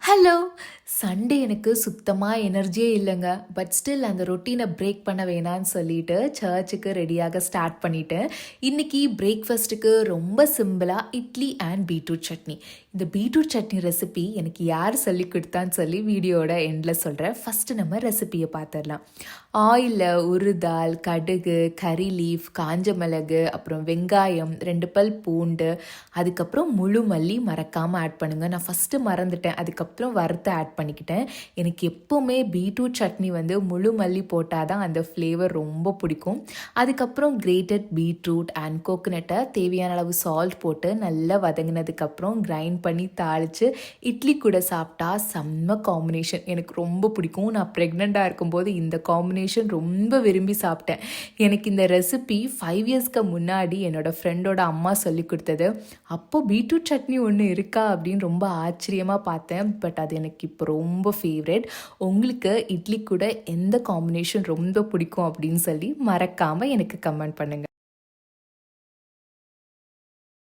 Hello! Sunday எனக்கு சுத்தமா எனர்ஜியே இல்லங்க. பட் ஸ்டில் அந்த ரொட்டீன பிரேக் பண்ண வேணான்னு சொல்லிட்டு, சர்ச்சுக்கு ரெடியாக ஸ்டார்ட் பண்ணிட்டேன். இன்னைக்கு பிரேக்ஃபாஸ்ட்டுக்கு ரொம்ப சிம்பிளா இட்லி அண்ட் பீட்ரூட் சட்னி. இந்த பீட்ரூட் சட்னி ரெசிபி எனக்கு யார் சொல்லிக் குடுத்தான்னு சொல்லி வீடியோவோட எண்ட்ல சொல்றேன். ஃபர்ஸ்ட்டு நம்ம ரெசிபிய பாத்துரலாம். ஆயில்ல உருதால், கடுகு, கரி லீஃப், காஞ்ச மிளகு, அப்புறம் வெங்காயம், 2 பல் பூண்டு, அதுக்கப்புறம் முழு மல்லி மறக்காம ஆட் பண்ணுங்க. நான் ஃபர்ஸ்ட்டு மறந்துட்டேன். அதுக்கப்புறம் வறுத்து ஆட் பண்ணிக்கிட்டேன். எனக்கு எப்பவுமே பீட்ரூட் சட்னி வந்து முழு மல்லி போட்டா தான் அந்த ஃப்ளேவர் ரொம்ப பிடிக்கும். அதுக்கப்புறம் கிரேட்டட் பீட்ரூட் அண்ட் கோகனட்டை தேவையான அளவு சால்ட் போட்டு நல்லா வதங்கினதுக்கப்புறம் கிரைண்ட் பண்ணி தாளித்து இட்லி கூட சாப்பிட்டா செம்ம காம்பினேஷன். எனக்கு ரொம்ப பிடிக்கும். நான் ப்ரெக்னெண்ட்டாக இருக்கும்போது இந்த காம்பினேஷன் ரொம்ப விரும்பி சாப்பிட்டேன். எனக்கு இந்த ரெசிபி 5 இயர்ஸ்க்கு முன்னாடி என்னோடய ஃப்ரெண்டோட அம்மா சொல்லி கொடுத்தது. அப்போது பீட்ரூட் சட்னி ஒன்று இருக்கா அப்படின்னு ரொம்ப ஆச்சரியமாக பார்த்தேன். பட் அது எனக்கு இப்போ ரொம்ப ஃபேவரட். உங்களுக்கு இட்லி கூட எந்த காம்பினேஷன் ரொம்ப பிடிக்கும் அப்படின்னு சொல்லி மறக்காமல் எனக்கு கமெண்ட் பண்ணுங்கள்.